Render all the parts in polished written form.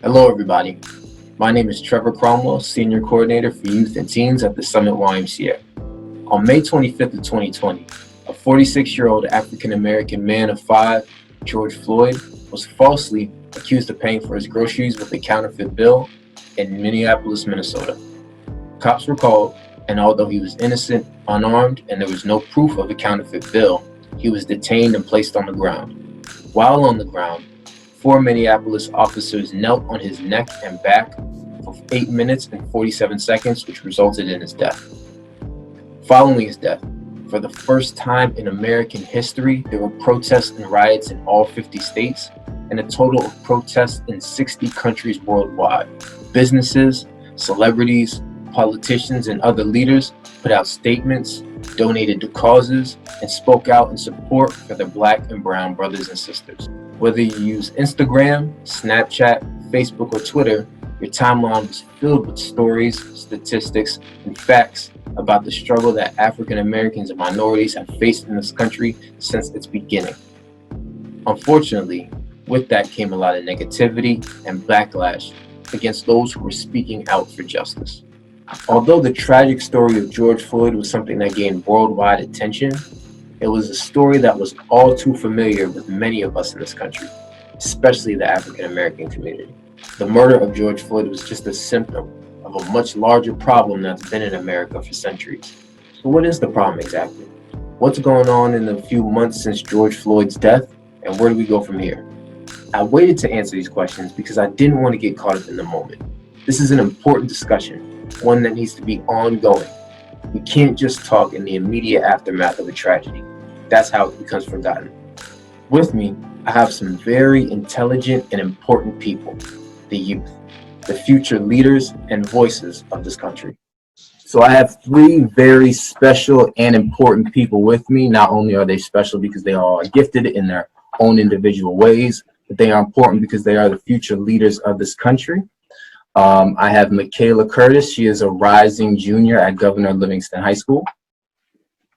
Hello, everybody. My name is Trevor Cromwell, Senior Coordinator for Youth and Teens at the Summit YMCA. On May 25th of 2020, a 46-year-old African-American man of 5, George Floyd, was falsely accused of paying for his groceries with a counterfeit bill in Minneapolis, Minnesota. Cops were called, and although he was innocent, unarmed, and there was no proof of a counterfeit bill, he was detained and placed on the ground. While on the ground, 4 Minneapolis officers knelt on his neck and back for 8 minutes and 47 seconds, which resulted in his death. Following his death, for the first time in American history, there were protests and riots in all 50 states, and a total of protests in 60 countries worldwide. Businesses, celebrities, politicians, and other leaders put out statements, donated to causes, and spoke out in support for their Black and brown brothers and sisters. Whether you use Instagram, Snapchat, Facebook, or Twitter, your timeline was filled with stories, statistics, and facts about the struggle that African Americans and minorities have faced in this country since its beginning. Unfortunately, with that came a lot of negativity and backlash against those who were speaking out for justice. Although the tragic story of George Floyd was something that gained worldwide attention, it was a story that was all too familiar with many of us in this country, especially the African American community. The murder of George Floyd was just a symptom of a much larger problem that's been in America for centuries. So what is the problem exactly? What's going on in the few months since George Floyd's death, and where do we go from here? I waited to answer these questions because I didn't want to get caught up in the moment. This is an important discussion, one that needs to be ongoing. We can't just talk in the immediate aftermath of a tragedy. That's how it becomes forgotten. With me, I have some very intelligent and important people, the youth, the future leaders and voices of this country. So I have 3 very special and important people with me. Not only are they special because they are gifted in their own individual ways, but they are important because they are the future leaders of this country. I have Michaela Curtis. She is a rising junior at Governor Livingston High School.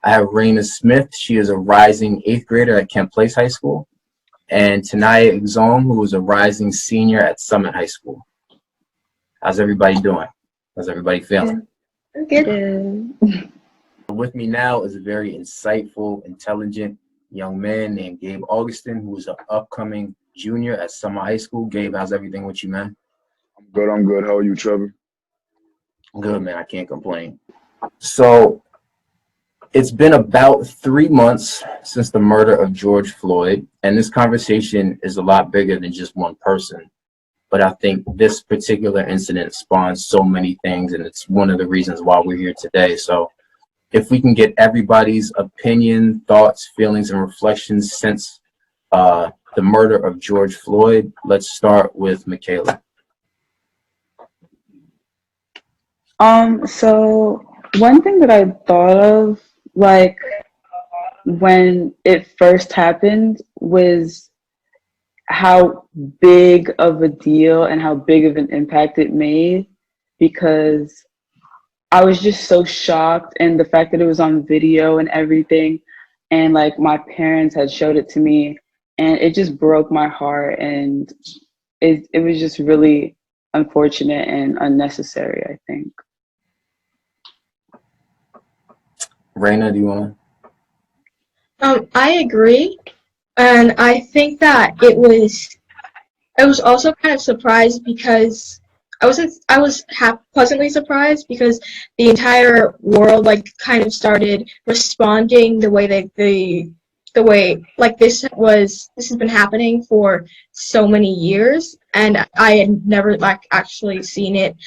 I have Raina Smith. She is a rising 8th grader at Kent Place High School. And Tanaya Exom, who is a rising senior at Summit High School. How's everybody doing? How's everybody feeling? Good. With me now is a very insightful, intelligent young man named Gabe Augustin, who is an upcoming junior at Summit High School. Gabe, how's everything with you, man? I'm good. How are you, Trevor? Good, man. I can't complain. So it's been about 3 months since the murder of George Floyd, and this conversation is a lot bigger than just one person. But I think this particular incident spawns so many things, and it's one of the reasons why we're here today. So if we can get everybody's opinion, thoughts, feelings, and reflections since the murder of George Floyd, let's start with Michaela. So one thing that I thought of, like, when it first happened was how big of a deal and how big of an impact it made, because I was just so shocked, and the fact that it was on video and everything, and like my parents had showed it to me, and it just broke my heart, and it was just really unfortunate and unnecessary, I think. Raina, do you want to? I agree, and I think that I was also kind of surprised because I was pleasantly surprised because the entire world kind of started responding the way this has been happening for so many years, and I had never actually seen it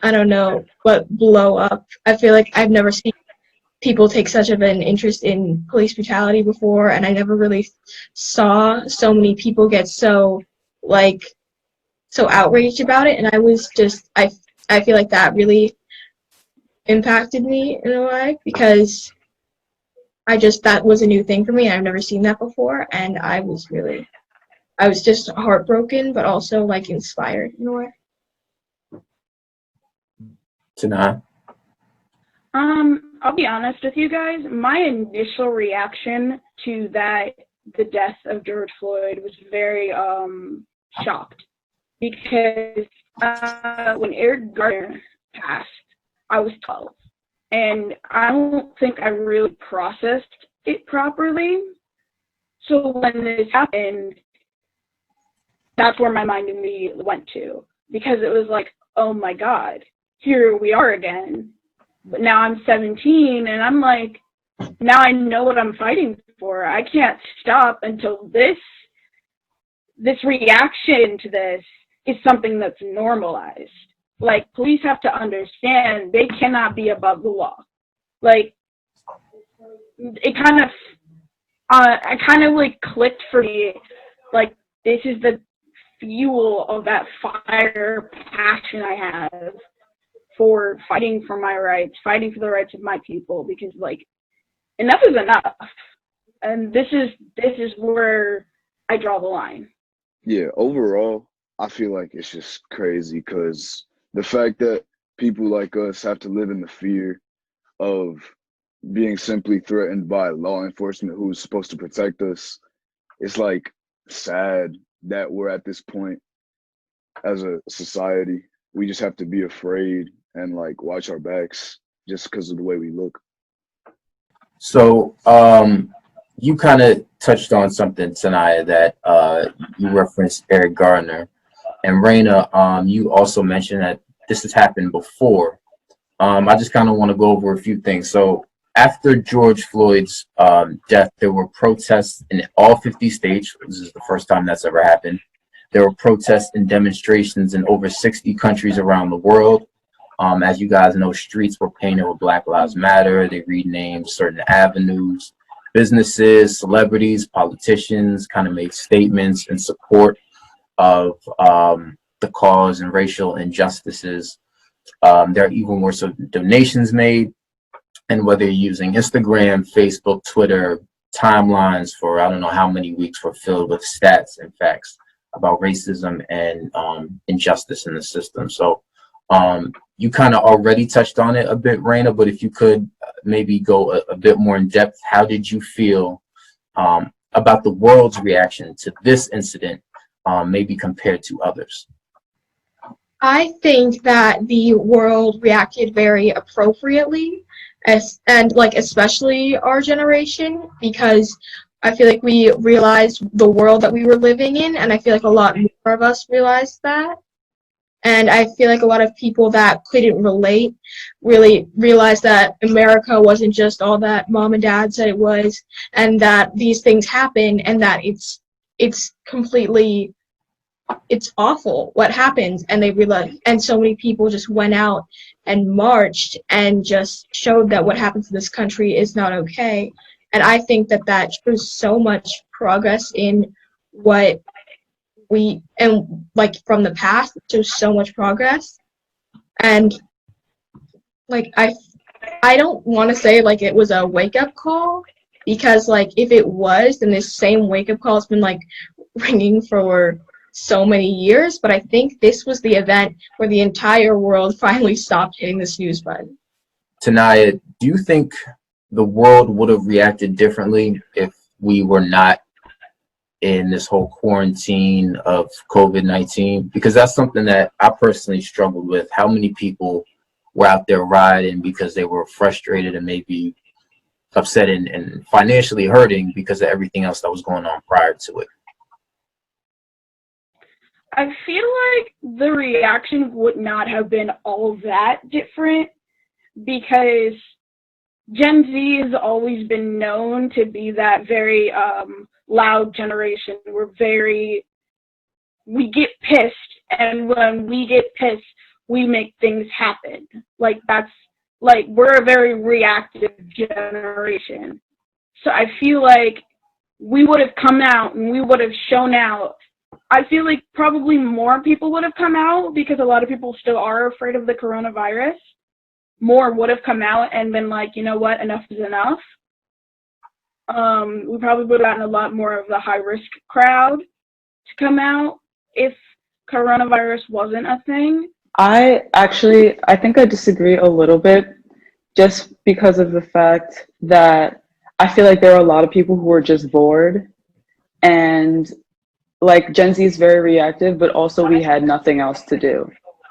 I don't know, but blow up. I feel like I've never seen people take such of an interest in police brutality before, and I never really saw so many people get so outraged about it, and I was just, I feel like that really impacted me in a way, because that was a new thing for me. I've never seen that before, and I was just heartbroken, but also inspired in a way. Tanaya? I'll be honest with you guys. My initial reaction to the death of George Floyd was very shocked because when Eric Garner passed, I was 12. And I don't think I really processed it properly. So when this happened, that's where my mind immediately went to. Because it was like, oh my God, here we are again. But now I'm 17 and I'm like, now I know what I'm fighting for. I can't stop until this reaction to this is something that's normalized. Like, police have to understand they cannot be above the law. Like, it kind of, I kind of like clicked for me, like, this is the fuel of that fire passion I have for fighting for my rights, fighting for the rights of my people, because like, enough is enough. And this is where I draw the line. Yeah, overall, I feel like it's just crazy because the fact that people like us have to live in the fear of being simply threatened by law enforcement who's supposed to protect us, it's like sad that we're at this point as a society. We just have to be afraid and like watch our backs just because of the way we look. So, you kind of touched on something, Sanaya, that you referenced Eric Gardner. And Raina, you also mentioned that this has happened before. I just kind of want to go over a few things. So after George Floyd's death, there were protests in all 50 states. This is the first time that's ever happened. There were protests and demonstrations in over 60 countries around the world. As you guys know, streets were painted with Black Lives Matter. They renamed certain avenues. Businesses, celebrities, politicians kind of made statements in support of the cause and racial injustices. There even were some donations made, and whether you're using Instagram, Facebook, Twitter, timelines for I don't know how many weeks were filled with stats and facts about racism and injustice in the system. So you kind of already touched on it a bit, Raina, but if you could maybe go a bit more in depth, how did you feel about the world's reaction to this incident, maybe compared to others? I think that the world reacted very appropriately, and like especially our generation, because I feel like we realized the world that we were living in, and I feel like a lot more of us realized that. And I feel like a lot of people that couldn't relate really realized that America wasn't just all that mom and dad said it was, and that these things happen, and that it's completely, it's awful what happens. And they realized, and so many people just went out and marched and just showed that what happens in this country is not okay. And I think that that shows so much progress in what we, and like from the past, it shows so much progress. And like I don't want to say like it was a wake-up call, because like if it was, then this same wake-up call has been like ringing for so many years. But I think this was the event where the entire world finally stopped hitting the snooze button. Tanaya, do you think the world would have reacted differently if we were not in this whole quarantine of COVID-19? Because that's something that I personally struggled with. How many people were out there rioting because they were frustrated and maybe upset and financially hurting because of everything else that was going on prior to it? I feel like the reaction would not have been all that different, because Gen Z has always been known to be that very loud generation. We get pissed, and when we get pissed, we make things happen. Like that's, like, we're a very reactive generation. So I feel like we would have come out and we would have shown out. I feel like probably more people would have come out, because a lot of people still are afraid of the coronavirus. More would have come out and been like, you know what, enough is enough. We probably would have gotten a lot more of the high-risk crowd to come out if coronavirus wasn't a thing. I think I disagree a little bit, just because of the fact that I feel like there are a lot of people who are just bored, and like Gen Z is very reactive, but also we had nothing else to do.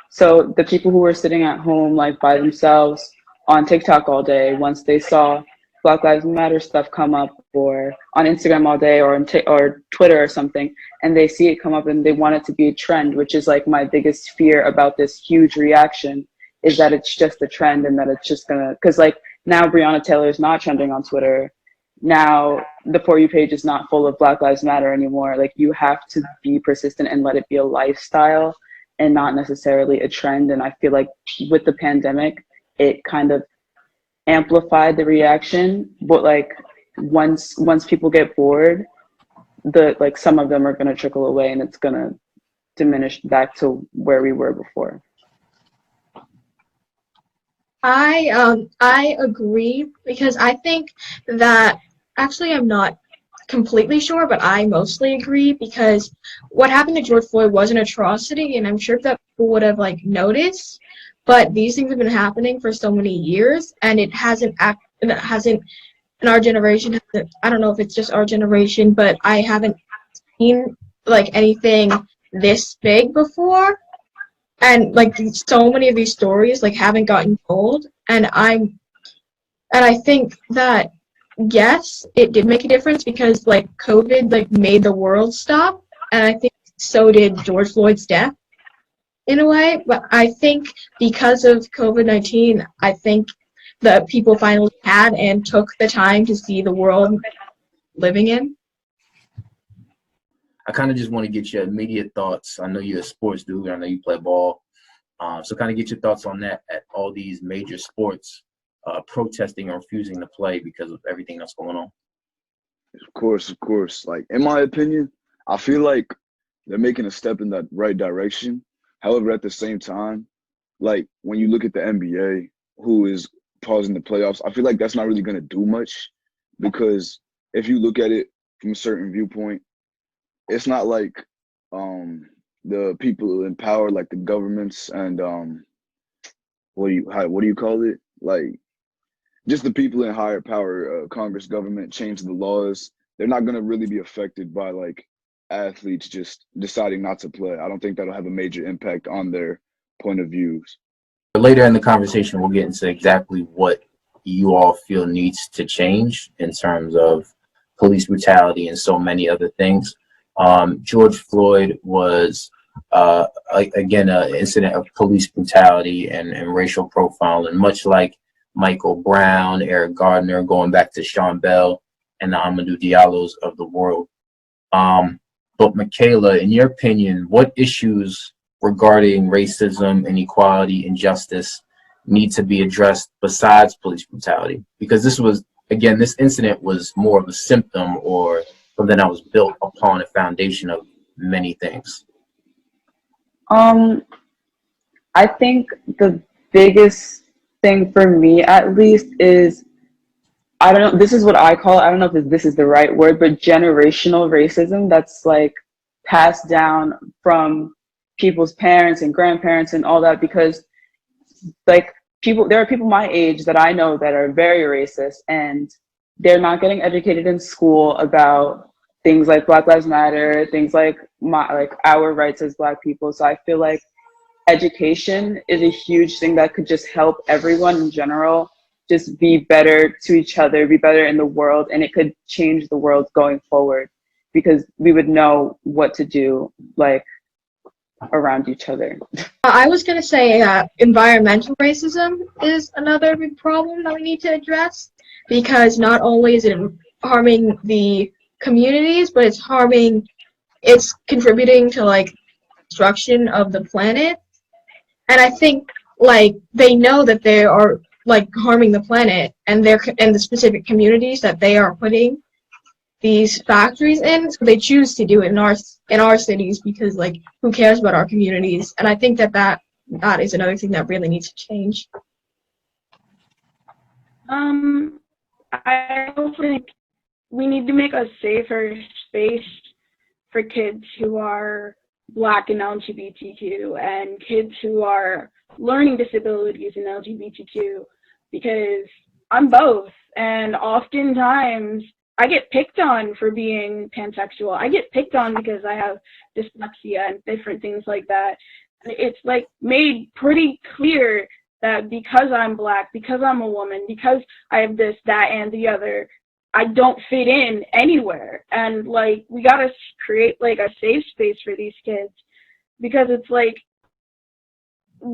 So the people who were sitting at home like by themselves on TikTok all day, once they saw Black Lives Matter stuff come up, or on Instagram all day, or or Twitter or something, and they see it come up and they want it to be a trend, which is like my biggest fear about this huge reaction, is that it's just a trend and that it's just gonna, because like now Breonna Taylor is not trending on Twitter. Now the For You page is not full of Black Lives Matter anymore. Like you have to be persistent and let it be a lifestyle and not necessarily a trend. And I feel like with the pandemic, it kind of amplified the reaction. But like once people get bored, the like some of them are gonna trickle away and it's gonna diminish back to where we were before. I agree because I think that actually I'm not completely sure, but I mostly agree because what happened to George Floyd was an atrocity, and I'm sure that people would have like noticed. But these things have been happening for so many years, and it hasn't in our generation. I don't know if it's just our generation, but I haven't seen like anything this big before. And like so many of these stories like haven't gotten told, and I think that yes, it did make a difference because like COVID like made the world stop, and I think so did George Floyd's death in a way. But I think because of COVID-19, I think that people finally had and took the time to see the world living in. I kind of just want to get your immediate thoughts. I know you're a sports dude. I know you play ball. So kind of get your thoughts on that at all these major sports protesting or refusing to play because of everything that's going on. Of course, of course. Like in my opinion, I feel like they're making a step in that right direction. However, at the same time, like when you look at the NBA, who is pausing the playoffs, I feel like that's not really going to do much because if you look at it from a certain viewpoint, it's not like the people in power, like the governments and what do you call it? Like just the people in higher power, Congress, government, change the laws. They're not going to really be affected by like athletes just deciding not to play. I don't think that'll have a major impact on their point of views. Later in the conversation, we'll get into exactly what you all feel needs to change in terms of police brutality and so many other things. George Floyd was, again, an incident of police brutality and racial profiling, much like Michael Brown, Eric Gardner, going back to Sean Bell and the Amadou Diallos of the world. But Michaela, in your opinion, what issues regarding racism, inequality, and justice need to be addressed besides police brutality? Because this was, again, this incident was more of a symptom or something that was built upon a foundation of many things. I think the biggest thing for me, at least, is I don't know. This is what I call it. I don't know if this is the right word, but generational racism that's like passed down from people's parents and grandparents and all that. Because like there are people my age that I know that are very racist, and they're not getting educated in school about things like Black Lives Matter, things like our rights as Black people. So I feel like education is a huge thing that could just help everyone in general just be better to each other, be better in the world, and it could change the world going forward because we would know what to do like around each other. I was going to say environmental racism is another big problem that we need to address because not only is it harming the communities, but it's contributing to like destruction of the planet. And I think like they know that they are like harming the planet and the specific communities that they are putting these factories in, so they choose to do it in our cities because like who cares about our communities? And I think that is another thing that really needs to change. I also think we need to make a safer space for kids who are Black and LGBTQ and kids who are learning disabilities and LGBTQ, because I'm both, and oftentimes I get picked on for being pansexual. I get picked on because I have dyslexia and different things like that. It's like made pretty clear that because I'm Black, because I'm a woman, because I have this, that, and the other, I don't fit in anywhere. And like, we gotta create like a safe space for these kids, because it's like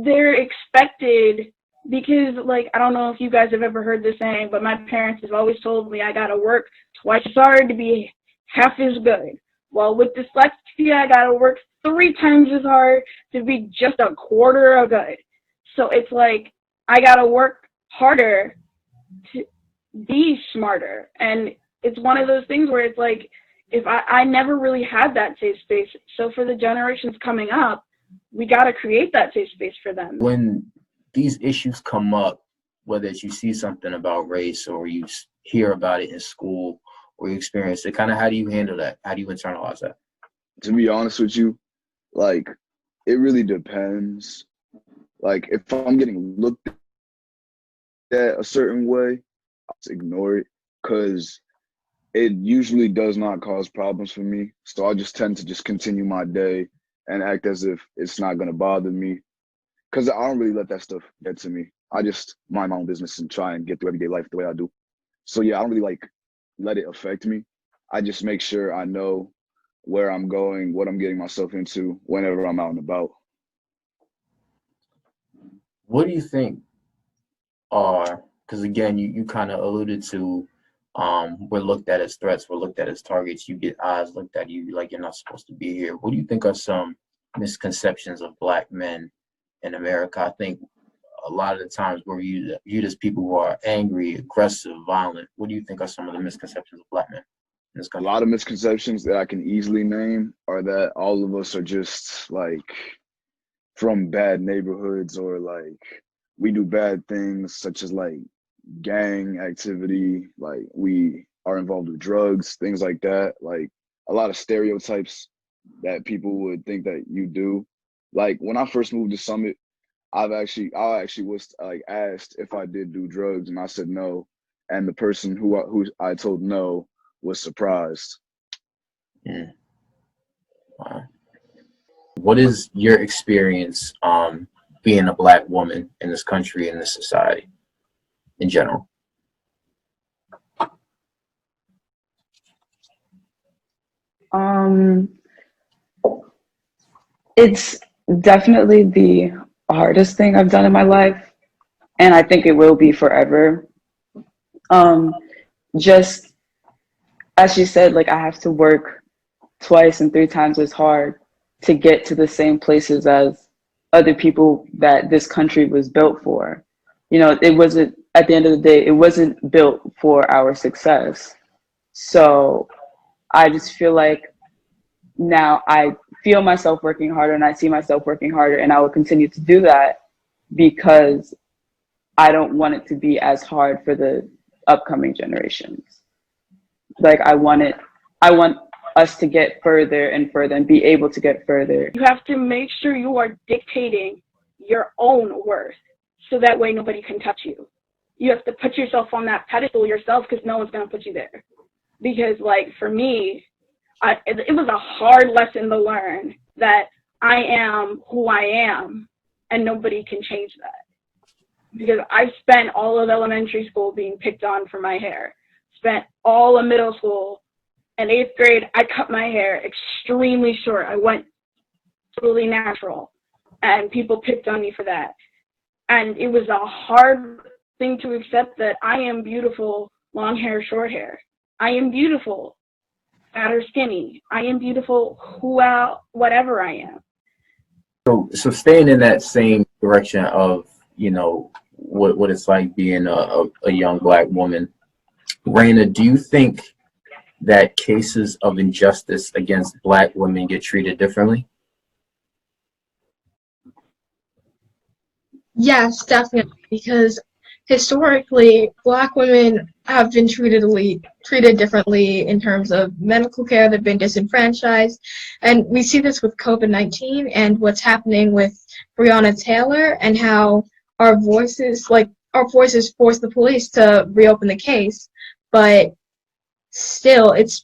they're expected, because like, I don't know if you guys have ever heard this saying, but my parents have always told me I gotta work twice as hard to be half as good. Well, with dyslexia, I gotta work 3 times as hard to be just a quarter of good. So it's like, I gotta work harder to be smarter. And it's one of those things where it's like, if I never really had that safe space. So for the generations coming up, we gotta create that safe space for them. When these issues come up, whether it's you see something about race or you hear about it in school or you experience it, kind of how do you handle that? How do you internalize that? To be honest with you, like, it really depends. Like, if I'm getting looked at a certain way, I'll just ignore it, because it usually does not cause problems for me. So I just tend to just continue my day and act as if it's not going to bother me, because I don't really let that stuff get to me. I just mind my own business and try and get through everyday life the way I do. So yeah, I don't really like let it affect me. I just make sure I know where I'm going, what I'm getting myself into whenever I'm out and about. What do you think are, because again, you kind of alluded to, we're looked at as threats, we're looked at as targets, you get eyes looked at you like you're not supposed to be here. What do you think are some misconceptions of Black men in America? I think a lot of the times we're viewed as people who are angry, aggressive, violent. What do you think are some of the misconceptions of Black men in this A country? lot of misconceptions that I can easily name are that all of us are just like from bad neighborhoods, or like we do bad things such as like gang activity, like we are involved with drugs, things like that. Like a lot of stereotypes that people would think that you do. Like when I first moved to Summit, I actually was like asked if I did do drugs, and I said no. And the person who I told no was surprised. Mm. Wow. What is your experience being a Black woman in this country, in this society in general? It's definitely the hardest thing I've done in my life, and I think it will be forever. Just as you said, like I have to work twice and 3 times as hard to get to the same places as other people that this country was built for. You know, it wasn't, at the end of the day, it wasn't built for our success. So I just feel like now I feel myself working harder, and I see myself working harder, and I will continue to do that because I don't want it to be as hard for the upcoming generations. Like I want us to get further and further and be able to get further. You have to make sure you are dictating your own worth, so that way nobody can touch you. You have to put yourself on that pedestal yourself, because no one's going to put you there. Because like for me, it was a hard lesson to learn that I am who I am and nobody can change that. Because I spent all of elementary school being picked on for my hair. Spent all of middle school and 8th grade, I cut my hair extremely short. I went totally natural, and people picked on me for that. And it was a hard thing to accept that I am beautiful, long hair, short hair. I am beautiful, fat or skinny. I am beautiful, whatever I am. So staying in that same direction of, you know, what it's like being a young Black woman, Raina, do you think that cases of injustice against Black women get treated differently? Yes, definitely, because historically, Black women have been treated differently in terms of medical care. They've been disenfranchised, and we see this with COVID-19 and what's happening with Breonna Taylor, and how our voices force the police to reopen the case, but still it's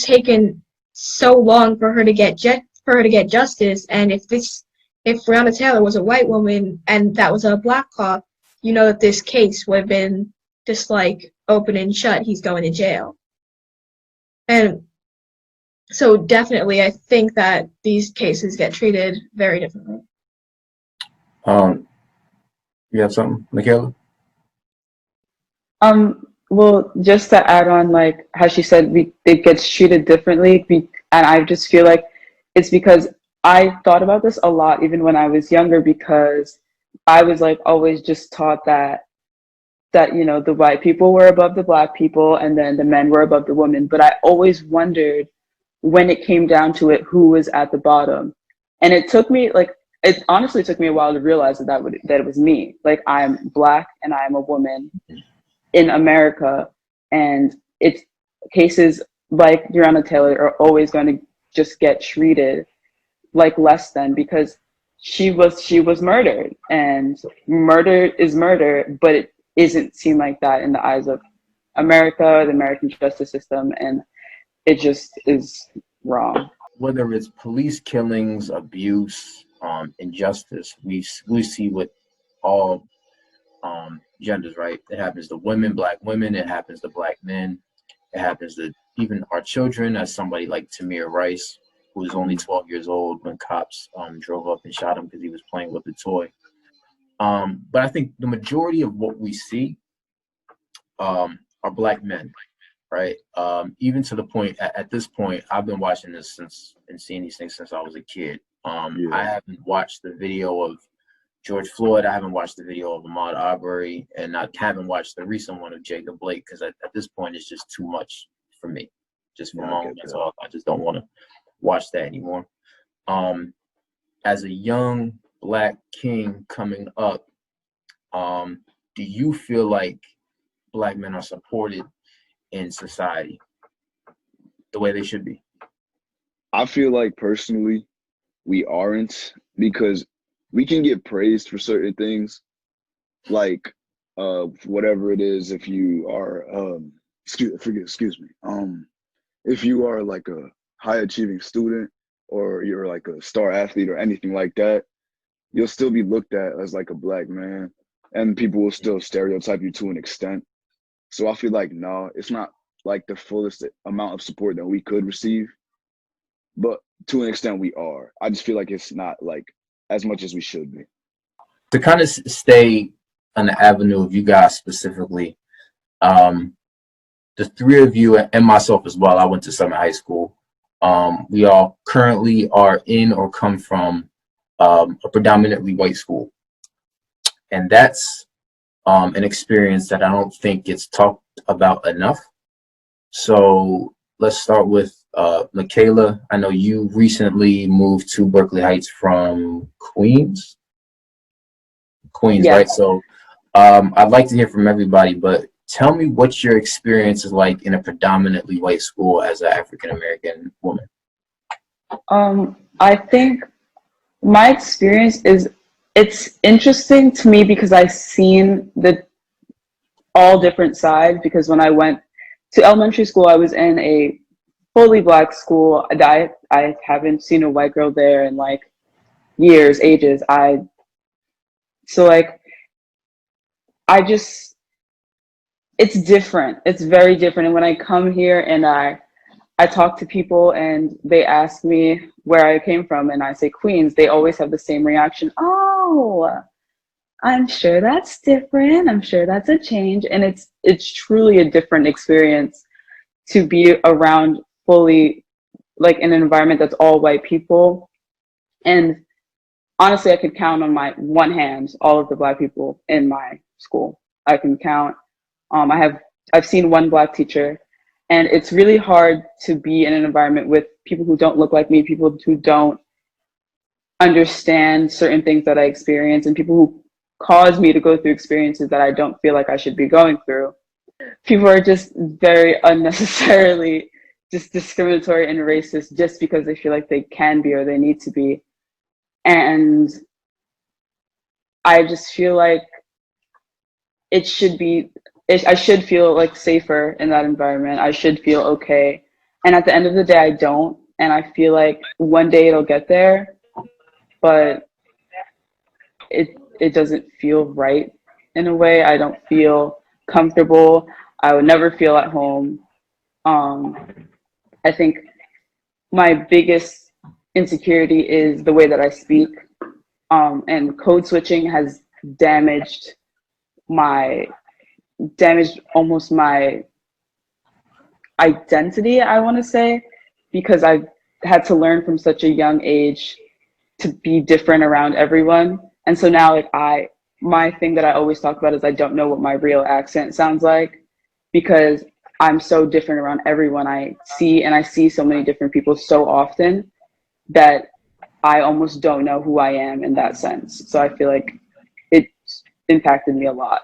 taken so long for her to get justice. And if Breonna Taylor was a white woman and that was a black cop, you know that this case would have been just like open and shut. He's going to jail. And so definitely I think that these cases get treated very differently. You have something, Michaela? Well, just to add on, like how she said, it gets treated differently, and I just feel like it's because I thought about this a lot even when I was younger, because I was like always just taught that you know the white people were above the black people and then the men were above the women. But I always wondered when it came down to it who was at the bottom, and it honestly took me a while to realize that it was me. Like, I'm black and I'm a woman in America, and it's cases like Breonna Taylor are always going to just get treated like less than, because she was murdered, and murder is murder, but it isn't seen like that in the eyes of America, the American justice system, and it just is wrong. Whether it's police killings, abuse, injustice, we see with all genders, right? It happens to women, black women, it happens to black men, it happens to even our children, as somebody like Tamir Rice, who was only 12 years old when cops drove up and shot him because he was playing with a toy. But I think the majority of what we see are black men, right? Even to the point, at this point, I've been watching this and seeing these things since I was a kid. I haven't watched the video of George Floyd. I haven't watched the video of Ahmaud Arbery, and I haven't watched the recent one of Jacob Blake, because at this point it's just too much for me. Just for my own mental health, I just don't want to watch that anymore. As a young black king coming up, do you feel like black men are supported in society the way they should be? I feel like personally we aren't, because we can get praised for certain things, like whatever it is. If you are excuse me, if you are like a high achieving student, or you're like a star athlete or anything like that, you'll still be looked at as like a black man, and people will still stereotype you to an extent. So I feel like, no, it's not like the fullest amount of support that we could receive, but to an extent we are. I just feel like it's not like as much as we should be. To kind of stay on the avenue of you guys specifically, the three of you and myself as well, I went to Summit High School. We all currently are in or come from a predominantly white school. And that's an experience that I don't think gets talked about enough. So let's start with Michaela. I know you recently moved to Berkeley Heights from Queens, Yes. right? So I'd like to hear from everybody, but tell me what your experience is like in a predominantly white school as an African-American woman. I think my experience it's interesting to me because I've seen all different sides, because when I went to elementary school, I was in a fully black school. I haven't seen a white girl there in like ages. It's different. It's very different. And when I come here and I talk to people and they ask me where I came from and I say Queens, they always have the same reaction. Oh, I'm sure that's different. I'm sure that's a change. And it's truly a different experience to be around fully, like, in an environment that's all white people. And honestly, I could count on my one hand all of the black people in my school. I can count. I've seen one black teacher, and it's really hard to be in an environment with people who don't look like me, people who don't understand certain things that I experience, and people who cause me to go through experiences that I don't feel like I should be going through. People are just very unnecessarily just discriminatory and racist just because they feel like they can be or they need to be. And I just feel like it should be I should feel like safer in that environment. I should feel okay. And at the end of the day, I don't. And I feel like one day it'll get there, but it doesn't feel right in a way. I don't feel comfortable. I would never feel at home. I think my biggest insecurity is the way that I speak. And code switching has damaged almost my identity, I want to say, because I've had to learn from such a young age to be different around everyone. And so now, like, my thing that I always talk about is I don't know what my real accent sounds like, because I'm so different around everyone I see, and I see so many different people so often that I almost don't know who I am in that sense. So I feel like it's impacted me a lot.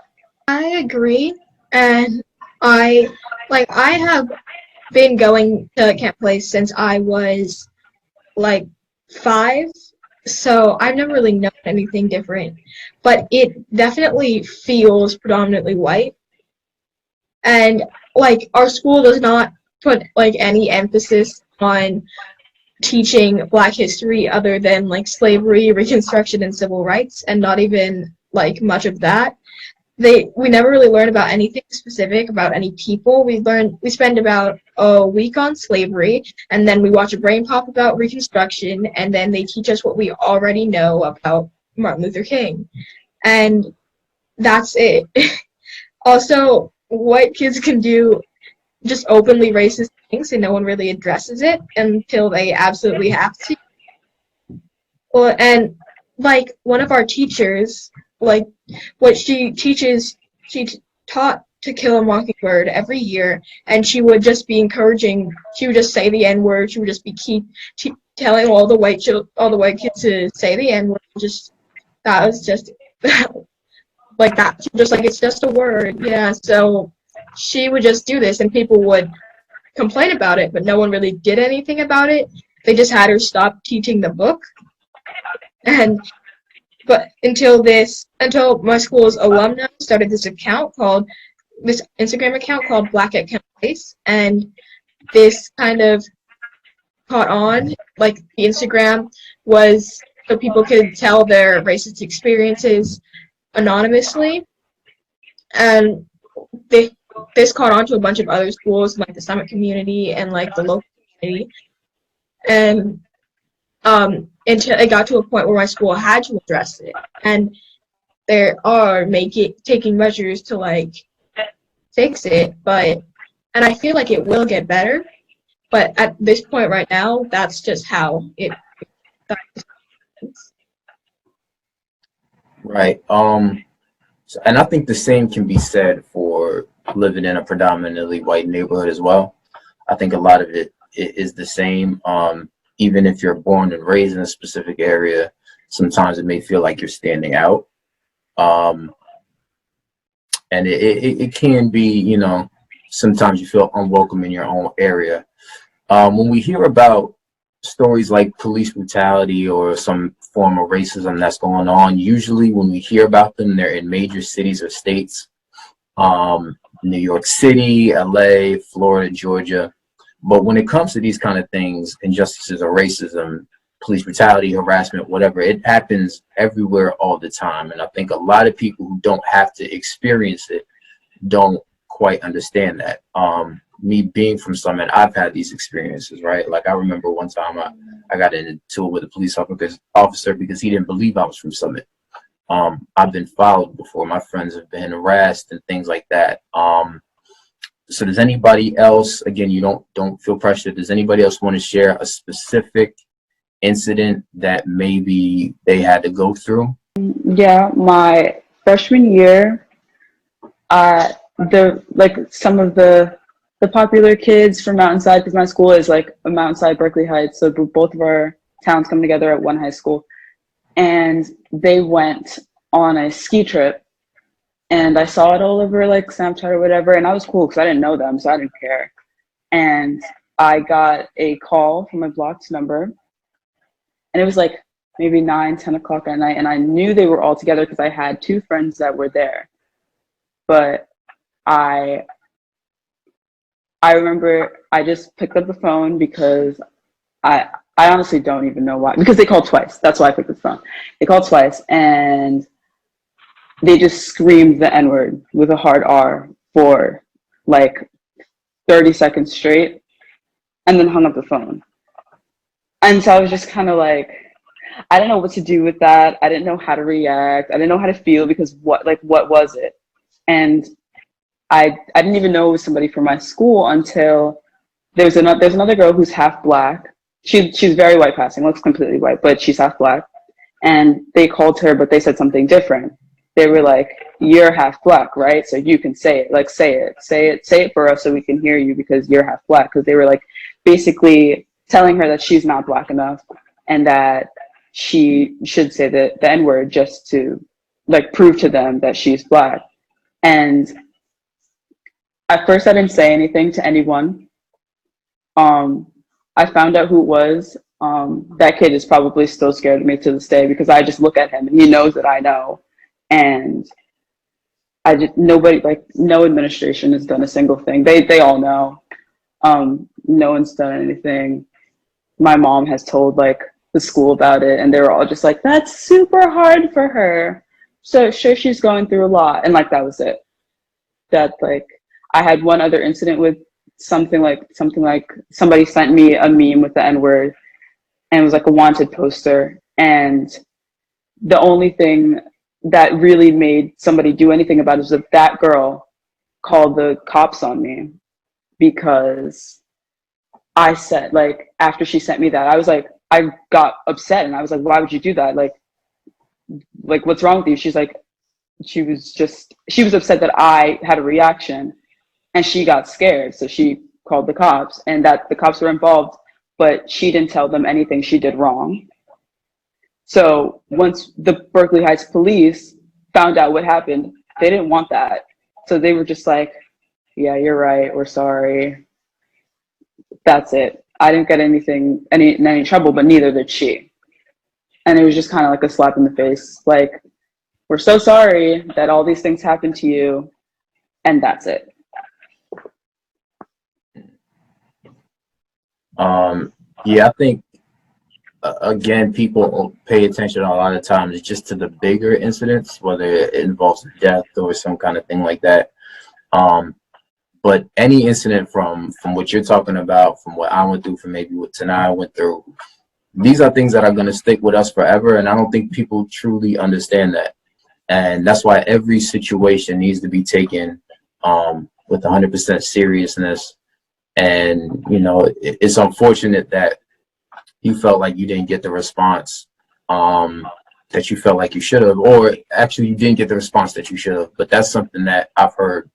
I agree, and I have been going to Camp Place since I was like 5, so I've never really known anything different, but it definitely feels predominantly white. And like our school does not put like any emphasis on teaching Black history other than like slavery, Reconstruction, and civil rights, and not even like much of that. We never really learn about anything specific about any people. We spend about a week on slavery, and then we watch a brain pop about Reconstruction, and then they teach us what we already know about Martin Luther King, and that's it. Also, white kids can do just openly racist things, and no one really addresses it until they absolutely have to. Well, and like one of our teachers, like what she teaches, she taught To Kill a Mockingbird every year, and she would just be encouraging. She would just say the N-word. She would just be telling all the white kids to say the N-word. That was just like that. Just like it's just a word, yeah. So she would just do this, and people would complain about it, but no one really did anything about it. They just had her stop teaching the book, and but until my school's alumni started this Instagram account called Black at Camp Place, and this kind of caught on. Like the Instagram was so people could tell their racist experiences anonymously, and this caught on to a bunch of other schools like the Summit community and like the local community, and until it got to a point where my school had to address it, and they are taking measures to like fix it, and I feel like it will get better, but at this point right now, that's just how it. Right. And I think the same can be said for living in a predominantly white neighborhood as well. I think a lot of it is the same. Even if you're born and raised in a specific area, sometimes it may feel like you're standing out. And it can be, you know, sometimes you feel unwelcome in your own area. When we hear about stories like police brutality or some form of racism that's going on, usually when we hear about them, they're in major cities or states, New York City, LA, Florida, Georgia. But when it comes to these kind of things, injustices or racism, police brutality, harassment, whatever, it happens everywhere all the time. And I think a lot of people who don't have to experience it don't quite understand that. Me being from Summit, I've had these experiences, right? Like I remember one time I got into it with a police officer because he didn't believe I was from Summit. I've been followed before. My friends have been harassed and things like that. So does anybody else, again, you don't feel pressured, does anybody else want to share a specific incident that maybe they had to go through? Yeah, my freshman year, some of the popular kids from Mountainside, because my school is like a Mountainside, Berkeley Heights, so both of our towns come together at one high school, and they went on a ski trip, and I saw it all over like Snapchat or whatever, and I was cool because I didn't know them, so I didn't care. And I got a call from my blocked number, and it was like maybe 9-10 o'clock at night, and I knew they were all together because I had two friends that were there. But I remember I just picked up the phone because I I honestly don't even know why. Because they called twice. That's why I picked up the phone. They called twice and they just screamed the N-word with a hard R for like 30 seconds straight and then hung up the phone. And so I was just kind of like, I didn't know what to do with that. I didn't know how to react. I didn't know how to feel because what was it? And I didn't even know it was somebody from my school until there's another girl who's half black. She's very white passing, looks completely white, but she's half black. And they called her, but they said something different. They were like, "You're half black, right? So you can say it. Like say it for us so we can hear you because you're half black." Because they were like basically telling her that she's not black enough and that she should say the N-word just to like prove to them that she's black. And at first I didn't say anything to anyone. I found out who it was. That kid is probably still scared of me to this day because I just look at him and he knows that I know. And I just nobody like no administration has done a single thing. They all know. No one's done anything. My mom has told like the school about it and they were all just like, "That's super hard for her. So sure she's going through a lot." And like that was it. That like I had one other incident with something like somebody sent me a meme with the N-word and it was like a wanted poster. And the only thing that really made somebody do anything about it was that girl called the cops on me because I said, like, after she sent me that, I was like, I got upset and I was like, "Why would you do that? Like what's wrong with you?" She's like, she was upset that I had a reaction and she got scared. So she called the cops and that the cops were involved, but she didn't tell them anything she did wrong. So once the Berkeley Heights police found out what happened, they didn't want that. So they were just like, "Yeah, you're right. We're sorry." That's it. I didn't get in any trouble, but neither did she. And it was just kind of like a slap in the face. Like, "We're so sorry that all these things happened to you." And that's it. Yeah, I think again, people pay attention a lot of times just to the bigger incidents, whether it involves death or some kind of thing like that. But any incident from what you're talking about, from what I went through, from maybe what Tanai went through, these are things that are going to stick with us forever. And I don't think people truly understand that. And that's why every situation needs to be taken with 100% seriousness. And, you know, it's unfortunate that you felt like you didn't get the response that you felt like you should have, or actually you didn't get the response that you should have. But that's something that I've heard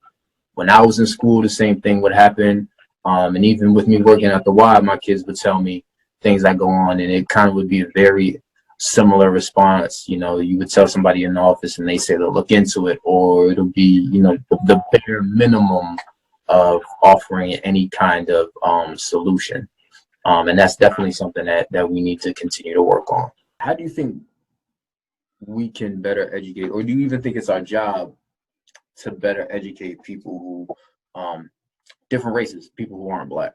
when I was in school. The same thing would happen. And even with me working at the Y, my kids would tell me things that go on, and it kind of would be a very similar response. You know, you would tell somebody in the office and they say they'll look into it, or it'll be, you know, the bare minimum of offering any kind of solution. And that's definitely something that we need to continue to work on. How do you think we can better educate, or do you even think it's our job to better educate people who, different races, people who aren't black,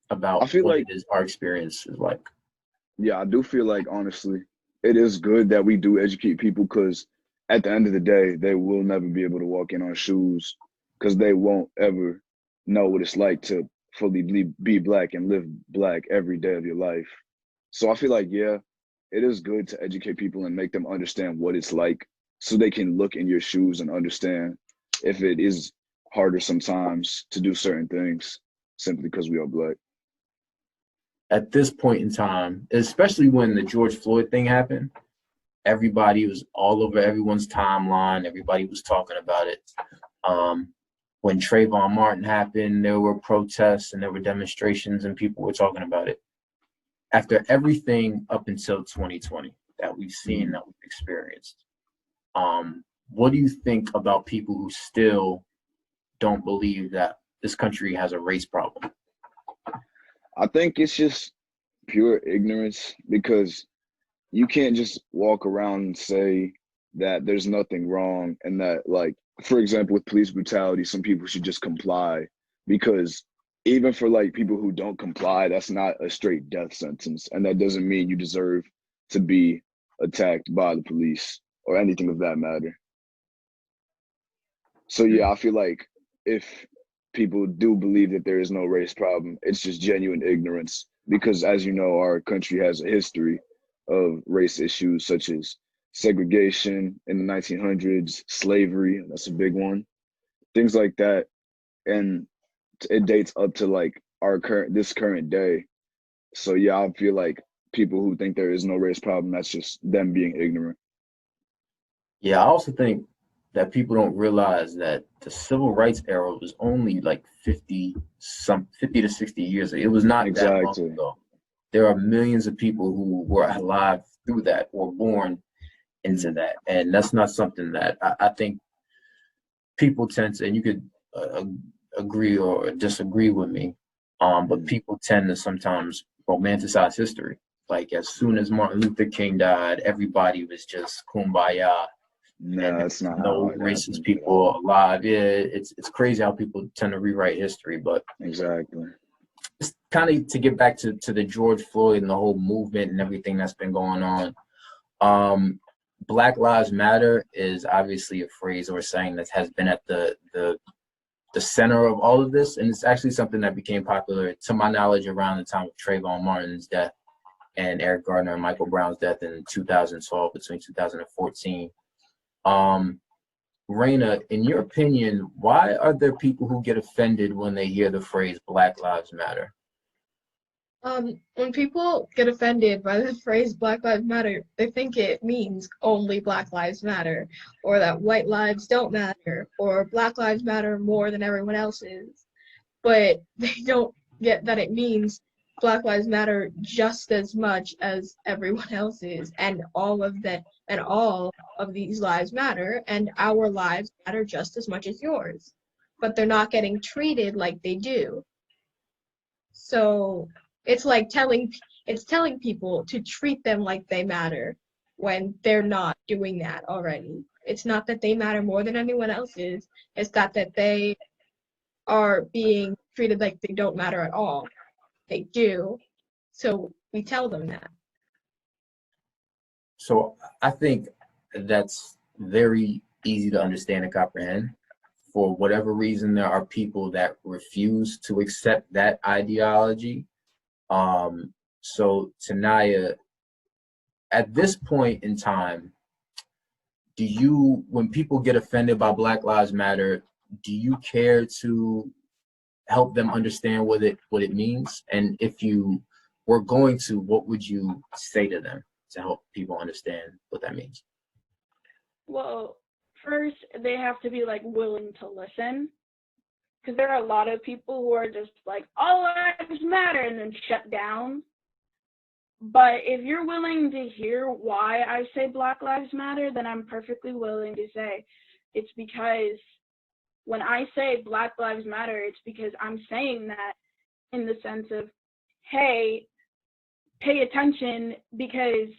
about I feel what like, it is our experience is like? yeah, I do feel like, honestly, it is good that we do educate people because at the end of the day, they will never be able to walk in our shoes because they won't ever know what it's like to fully be black and live black every day of your life. So I feel like, yeah, it is good to educate people and make them understand what it's like so they can look in your shoes and understand if it is harder sometimes to do certain things simply because we are black. At this point in time, especially when the George Floyd thing happened, everybody was all over everyone's timeline. Everybody was talking about it. When Trayvon Martin happened, there were protests and there were demonstrations and people were talking about it. After everything up until 2020 that we've seen, that we've experienced, what do you think about people who still don't believe that this country has a race problem? I think it's just pure ignorance because you can't just walk around and say that there's nothing wrong and that like for example, with police brutality, some people should just comply, because even for like people who don't comply, that's not a straight death sentence, and that doesn't mean you deserve to be attacked by the police or anything of that matter. So yeah, I feel like if people do believe that there is no race problem, it's just genuine ignorance, because as you know, our country has a history of race issues such as segregation in the 1900s, slavery, that's a big one, things like that. And it dates up to like this current day. So yeah, I feel like people who think there is no race problem, that's just them being ignorant. Yeah, I also think that people don't realize that the civil rights era was only like 50 to 60 years ago. It was not that long Exactly. ago. There are millions of people who were alive through that or born into that. And that's not something that I think people tend to, and you could agree or disagree with me, but people tend to sometimes romanticize history. Like as soon as Martin Luther King died, everybody was just kumbaya, and No, that's there's not how no it racist happened at all. people alive. Yeah, it's crazy how people tend to rewrite history. But Exactly. it's kind of to get back to the George Floyd and the whole movement and everything that's been going on. Black Lives Matter is obviously a phrase or saying that has been at the center of all of this, and it's actually something that became popular, to my knowledge, around the time of Trayvon Martin's death and Eric Gardner and Michael Brown's death in 2012, between 2014. Raina, in your opinion, why are there people who get offended when they hear the phrase Black Lives Matter? When people get offended by the phrase Black Lives Matter, they think it means only Black Lives Matter, or that white lives don't matter, or Black Lives Matter more than everyone else's. But they don't get that it means Black Lives Matter just as much as everyone else's, and all of these lives matter, and our lives matter just as much as yours. But they're not getting treated like they do. So it's like telling people to treat them like they matter when they're not doing that already. It's not that they matter more than anyone else is. It's not that they are being treated like they don't matter at all. They do. So we tell them that. So I think that's very easy to understand and comprehend. For whatever reason, there are people that refuse to accept that ideology. So Tanaya, at this point in time, when people get offended by Black Lives Matter, do you care to help them understand what it means? And if you were going to, what would you say to them to help people understand what that means? Well, first they have to be like willing to listen, because there are a lot of people who are just like, all lives matter, and then shut down. But if you're willing to hear why I say Black Lives Matter, then I'm perfectly willing to say it's because when I say Black Lives Matter, it's because I'm saying that in the sense of, hey, pay attention, because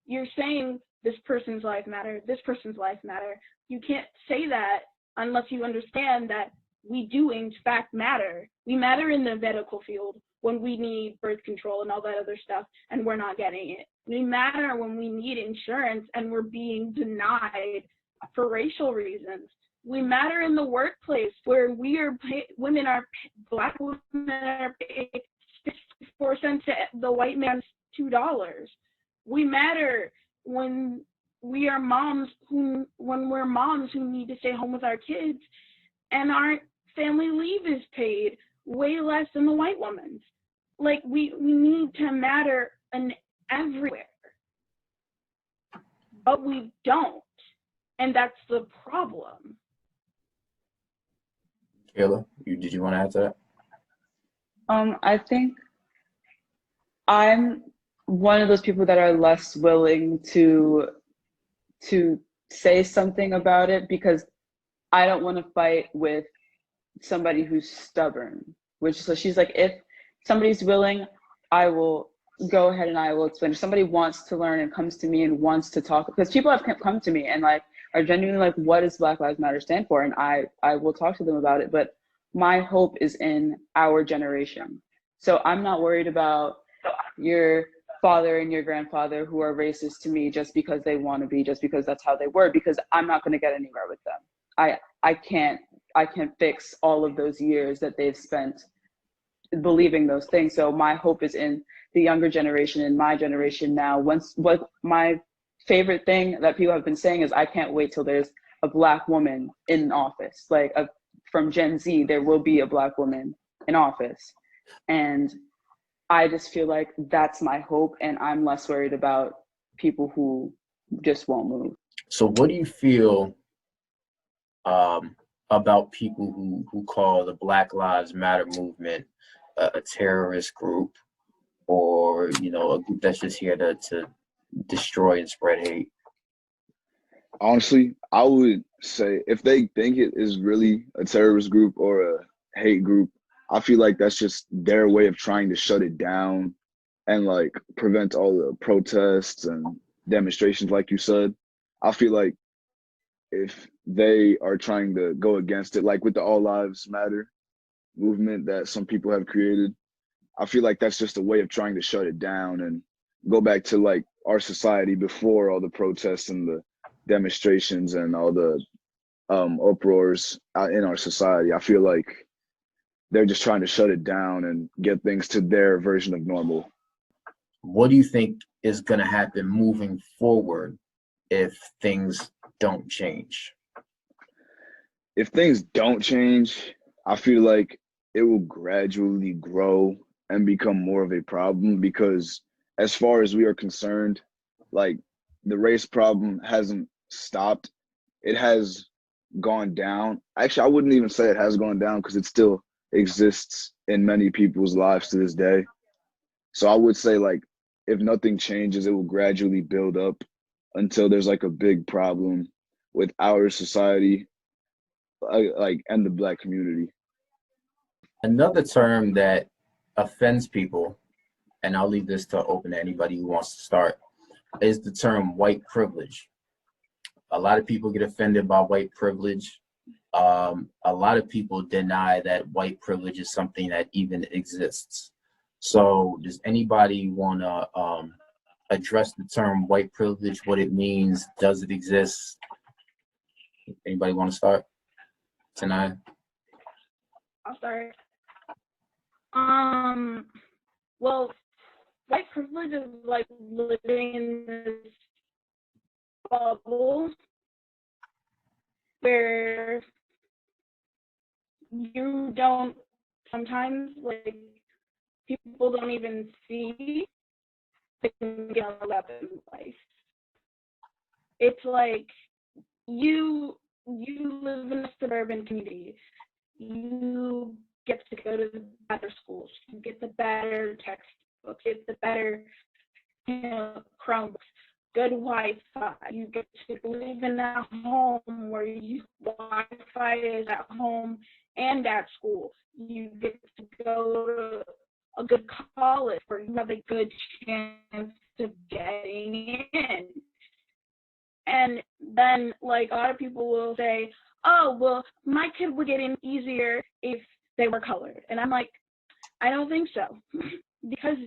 you're saying this person's life matter, this person's life matter. You can't say that unless you understand that we do in fact matter. We matter in the medical field when we need birth control and all that other stuff, and we're not getting it. We matter when we need insurance and we're being denied for racial reasons. We matter in the workplace where Black women are paid 64 cents to the white man's $2. We matter when we're moms who need to stay home with our kids, and our family leave is paid way less than the white woman's. Like, we need to matter everywhere, but we don't, and that's the problem. Kayla, did you want to add to that? I think I'm one of those people that are less willing to say something about it, because I don't want to fight with somebody who's stubborn. So she's like, if somebody's willing, I will go ahead and I will explain. If somebody wants to learn and comes to me and wants to talk, because people have come to me and like, are genuinely like, what does Black Lives Matter stand for? And I will talk to them about it, but my hope is in our generation. So I'm not worried about your father and your grandfather who are racist to me just because they want to be, just because that's how they were, because I'm not going to get anywhere with them. I can't fix all of those years that they've spent believing those things. So my hope is in the younger generation, in my generation now. What my favorite thing that people have been saying is, I can't wait till there's a Black woman in office. Like from Gen Z, there will be a Black woman in office. And I just feel like that's my hope, and I'm less worried about people who just won't move. So what do you feel about people who call the Black Lives Matter movement a terrorist group, or a group that's just here to destroy and spread hate? Honestly, I would say if they think it is really a terrorist group or a hate group, I feel like that's just their way of trying to shut it down and like prevent all the protests and demonstrations, like you said. I feel like if they are trying to go against it, like with the All Lives Matter movement that some people have created, I feel like that's just a way of trying to shut it down and go back to like our society before all the protests and the demonstrations and all the uproars in our society. I feel like they're just trying to shut it down and get things to their version of normal. What do you think is going to happen moving forward if things don't change? If things don't change, I feel like it will gradually grow and become more of a problem, because as far as we are concerned, like the race problem hasn't stopped. It has gone down. Actually, I wouldn't even say it has gone down, because it still exists in many people's lives to this day. So I would say, like, if nothing changes, it will gradually build up until there's like a big problem with our society, like, and the Black community. Another term that offends people, and I'll leave this to open to anybody who wants to start, is the term white privilege. A lot of people get offended by white privilege. A lot of people deny that white privilege is something that even exists. So does anybody want to address the term white privilege, what it means, does it exist? Anybody want to start tonight? I'll start. Well, white privilege is like living in this bubble where you don't, sometimes, like, people don't even see they can get on the level in life. It's like you live in a suburban community. You get to go to the better schools. You get the better textbooks. You get the better, Chromebooks, good Wi-Fi. You get to live in a home where Wi-Fi is at home and at school. You get to go to a good college where you have a good chance of getting in. And then, like, a lot of people will say, oh, well, my kid would get in easier if they were colored. And I'm like, I don't think so. Because,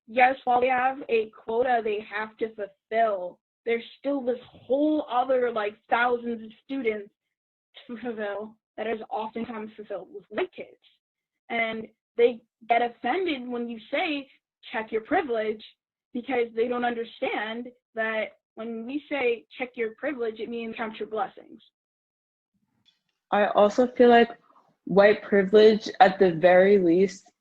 yes, while they have a quota they have to fulfill, there's still this whole other, like, thousands of students to fulfill that is oftentimes fulfilled with white kids. And they get offended when you say, check your privilege, because they don't understand that when we say check your privilege, it means count your blessings. I also feel like white privilege, at the very least,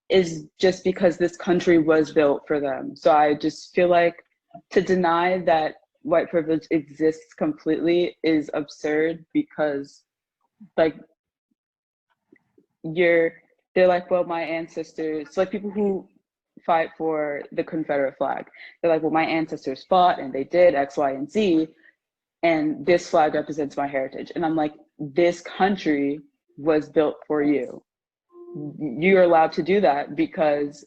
is just because this country was built for them. So I just feel like to deny that white privilege exists completely is absurd, because, like, they're like, well, my ancestors, like people who fight for the Confederate flag, they're like, well, my ancestors fought and they did X, Y, and Z, and this flag represents my heritage. And I'm like, this country was built for you. You're allowed to do that, because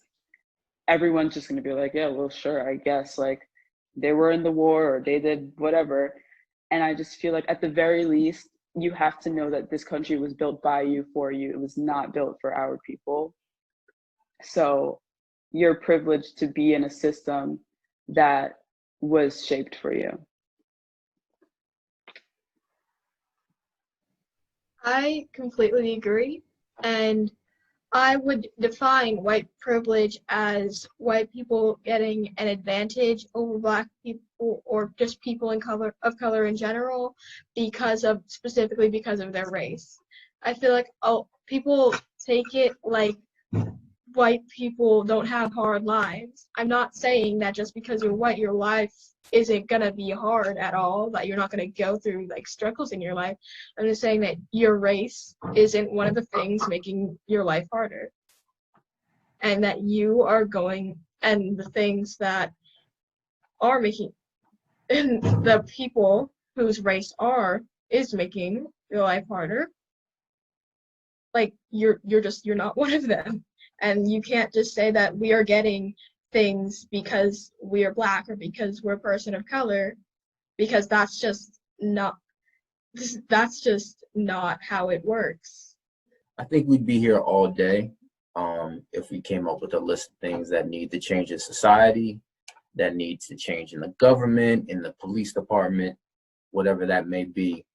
everyone's just going to be like, yeah, well, sure, I guess, like, they were in the war or they did whatever. And I just feel like at the very least, you have to know that this country was built by you, for you. It was not built for our people. So you're privileged to be in a system that was shaped for you. I completely agree. And I would define white privilege as white people getting an advantage over black people or just people of color in general specifically because of their race. I feel like people take it like white people don't have hard lives. I'm not saying that just because you're white, your life isn't gonna be hard at all, that you're not gonna go through like struggles in your life. I'm just saying that your race isn't one of the things making your life harder. And that you are going, and the things that are making, and the people whose race is making your life harder. Like you're not one of them. And you can't just say that we are getting things because we are black or because we're a person of color, because that's just not how it works. I think we'd be here all day if we came up with a list of things that need to change in society, that needs to change in the government, in the police department, whatever that may be.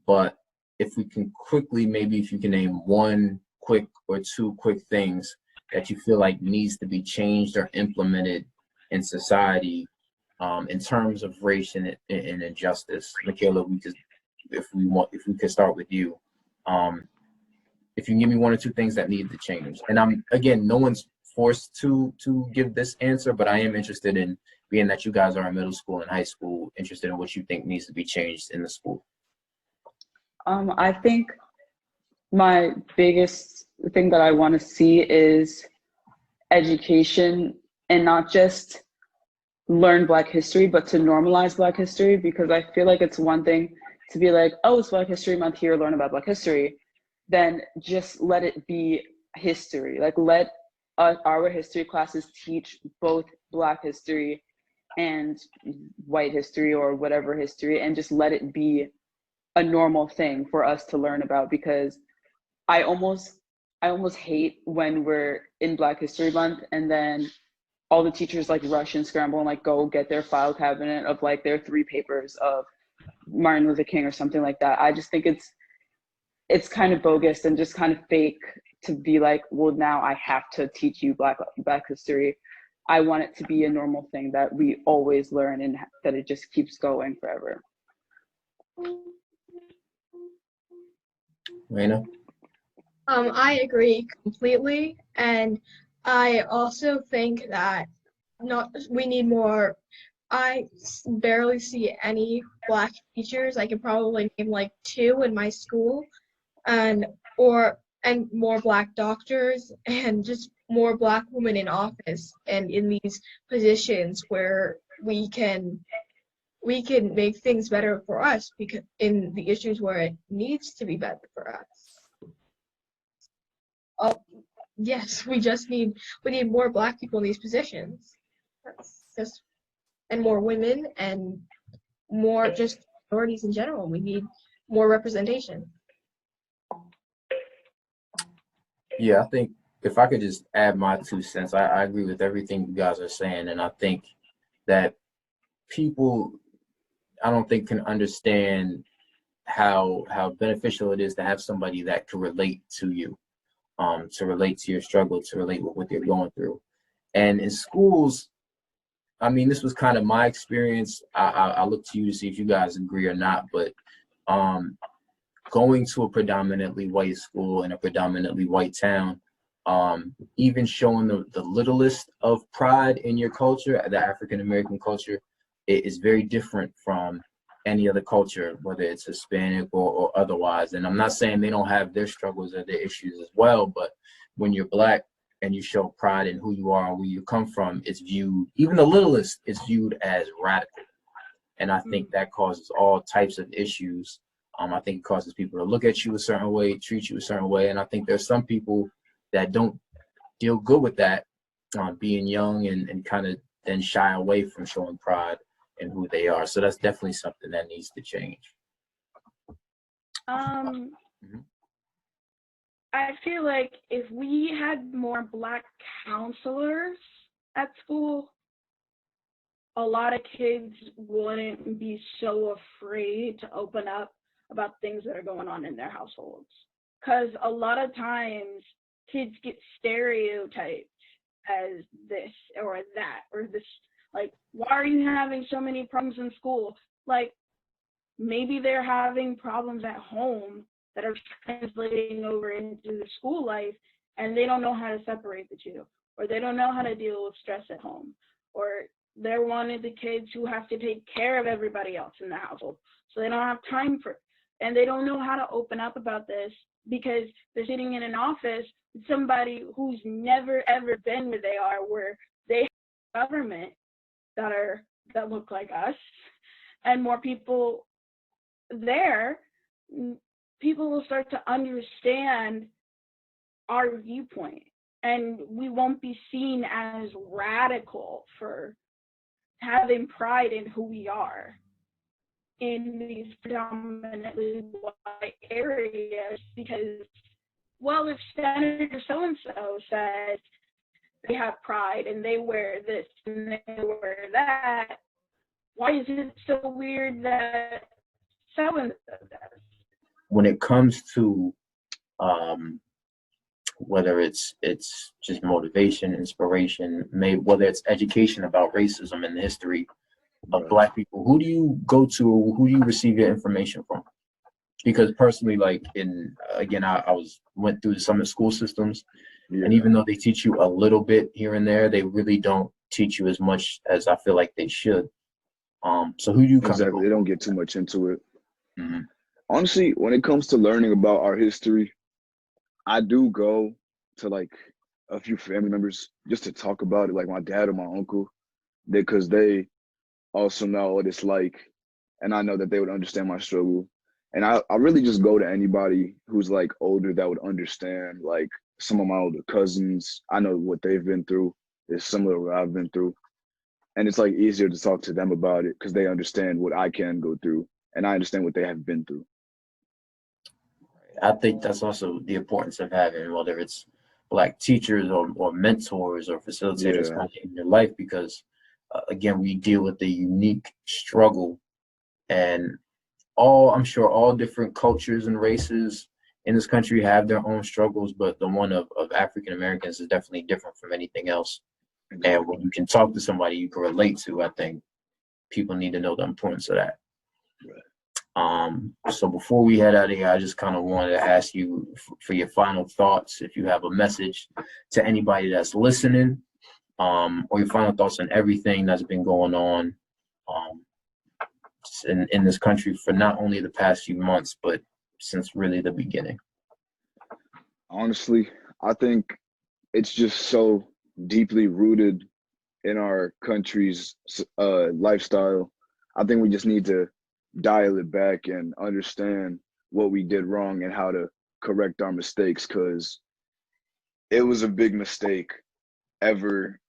But if we can quickly, maybe if you can name one quick or two quick things that you feel like needs to be changed or implemented in society in terms of race and injustice. Michaela, if we could start with you. If you can give me one or two things that need to change. And again, no one's forced to give this answer, but I am interested in, being that you guys are in middle school and high school, interested in what you think needs to be changed in the school. I think my biggest thing that I want to see is education, and not just learn Black history, but to normalize Black history, because I feel like it's one thing to be like, oh, it's Black History Month, here, learn about Black history. Then just let it be history. Like let our history classes teach both Black history and white history or whatever history, and just let it be a normal thing for us to learn about, because I almost hate when we're in Black History Month and then all the teachers like rush and scramble and like go get their file cabinet of like their 3 papers of Martin Luther King or something like that. I just think it's kind of bogus and just kind of fake to be like, well, now I have to teach you Black history. I want it to be a normal thing that we always learn and that it just keeps going forever. Raina? I agree completely, and I also think that we need more. I barely see any Black teachers. I could probably name like 2 in my school, and more Black doctors, and just more Black women in office and in these positions where we can make things better for us, because in the issues where it needs to be better for us. Yes, we need more Black people in these positions. That's just, and more women and more just minorities in general. We need more representation. Yeah, I think if I could just add my 2 cents, I agree with everything you guys are saying, and I think that people, I don't think, can understand how beneficial it is to have somebody that can relate to you, to relate to your struggle, to relate with what you're going through. And in schools, I mean, this was kind of my experience. I look to you to see if you guys agree or not, but going to a predominantly white school in a predominantly white town, even showing the littlest of pride in your culture, the African American culture, it is very different from any other culture, whether it's Hispanic or otherwise. And I'm not saying they don't have their struggles or their issues as well, but when you're Black and you show pride in who you are and where you come from, it's viewed, even the littlest is viewed as radical. And I think that causes all types of issues. I think it causes people to look at you a certain way, treat you a certain way. And I think there's some people that don't deal good with that, being young and kind of then shy away from showing pride and who they are. So that's definitely something that needs to change. I feel like if we had more Black counselors at school, a lot of kids wouldn't be so afraid to open up about things that are going on in their households. Because a lot of times kids get stereotyped as this or that or this. Like, why are you having so many problems in school? Like, maybe they're having problems at home that are translating over into the school life, and they don't know how to separate the two, or they don't know how to deal with stress at home, or they're one of the kids who have to take care of everybody else in the household, so they don't have time for it, and they don't know how to open up about this because they're sitting in an office with somebody who's never ever been where they are, where they have government that look like us, and more people there. People will start to understand our viewpoint, and we won't be seen as radical for having pride in who we are in these predominantly white areas. Because, well, if Senator so-and-so says they have pride and they wear this and they wear that, why is it so weird that so-and-so does? When it comes to whether it's just motivation, inspiration, whether it's education about racism and the history of Black people, who do you go to, or who do you receive your information from? Because personally, like I went through the Summit school systems, and even though they teach you a little bit here and there, they really don't teach you as much as I feel like they should. So who do you exactly? They don't get too much into it. Honestly, when it comes to learning about our history, I do go to like a few family members just to talk about it, like my dad or my uncle, because they also know what it's like, and I know that they would understand my struggle. And I really just go to anybody who's like older that would understand. Like some of my older cousins, I know what they've been through is similar to what I've been through. And it's like easier to talk to them about it because they understand what I can go through and I understand what they have been through. I think that's also the importance of having, whether it's Black teachers or mentors or facilitators in your life, because again, we deal with a unique struggle, and I'm sure all different cultures and races in this country have their own struggles, but the one of African Americans is definitely different from anything else. Exactly. And when you can talk to somebody you can relate to, I think people need to know the importance of that. Right. So before we head out of here, I just kind of wanted to ask you for your final thoughts, if you have a message to anybody that's listening, or your final thoughts on everything that's been going on in this country for not only the past few months, but since really the beginning. Honestly, I think it's just so deeply rooted in our country's lifestyle. I think we just need to dial it back and understand what we did wrong and how to correct our mistakes, because it was a big mistake ever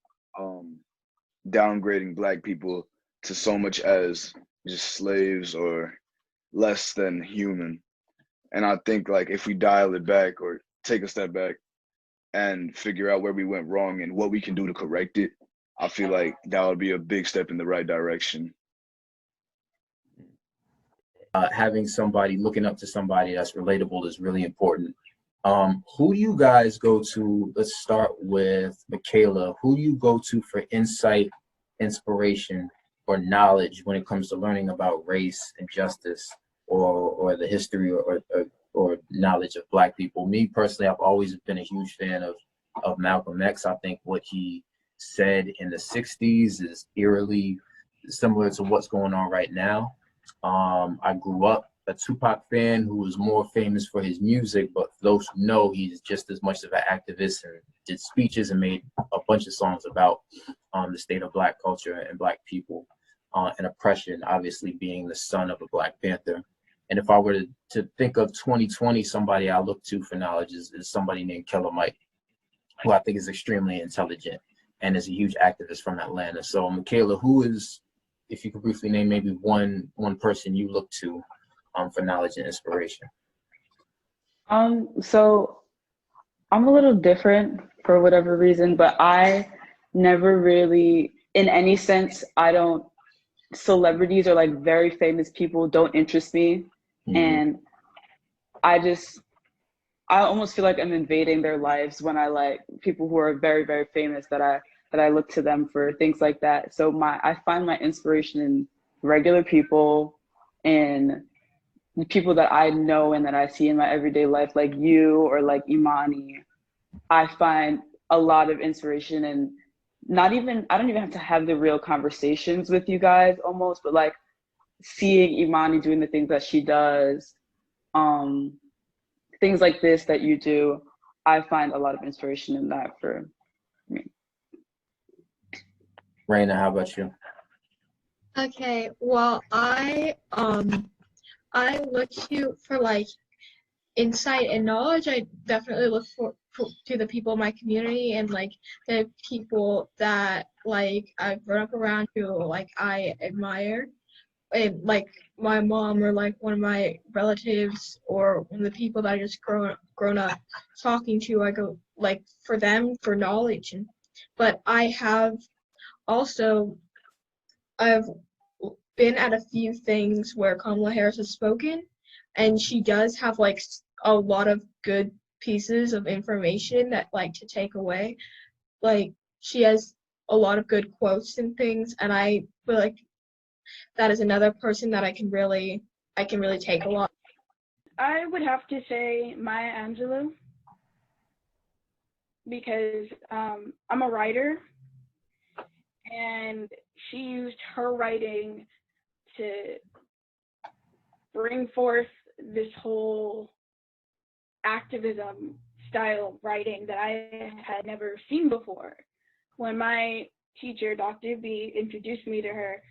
downgrading Black people to so much as just slaves or less than human. And I think like if we dial it back or take a step back and figure out where we went wrong and what we can do to correct it, I feel like that would be a big step in the right direction. Having somebody, looking up to somebody that's relatable is really important. Who do you guys go to? Let's start with Michaela. Who do you go to for insight, inspiration, or knowledge when it comes to learning about race and justice, or the history or knowledge of Black people? Me personally, I've always been a huge fan of Malcolm X. I think what he said in the 60s is eerily similar to what's going on right now. I grew up a Tupac fan who was more famous for his music, but for those who know, he's just as much of an activist and did speeches and made a bunch of songs about the state of Black culture and Black people and oppression, obviously being the son of a Black Panther. And if I were to think of 2020, somebody I look to for knowledge is somebody named Killer Mike, who I think is extremely intelligent and is a huge activist from Atlanta. So Michaela, who is if you could briefly name maybe one person you look to for knowledge and inspiration. So I'm a little different for whatever reason, but I never really, in any sense, celebrities or like very famous people don't interest me. Mm-hmm. And I almost feel like I'm invading their lives when I like people who are very, very famous that I look to them for things like that. So I find my inspiration in regular people and people that I know and that I see in my everyday life, like you or like Imani. I find a lot of inspiration and I don't even have to have the real conversations with you guys almost, but like seeing Imani doing the things that she does, things like this that you do, I find a lot of inspiration in that for me. Raina, how about you? Okay, well, I look for like insight and knowledge. I definitely look to the people in my community and like the people that like I've grown up around who like I admire, and like my mom or like one of my relatives or one of the people that I just grown up talking to. I go like for them for knowledge, but I've been at a few things where Kamala Harris has spoken, and she does have like a lot of good pieces of information that like to take away. Like she has a lot of good quotes and things, and I feel like that is another person that I can really take a lot. I would have to say Maya Angelou, because I'm a writer, and she used her writing to bring forth this whole activism style writing that I had never seen before. When my teacher, Dr. B, introduced me to her,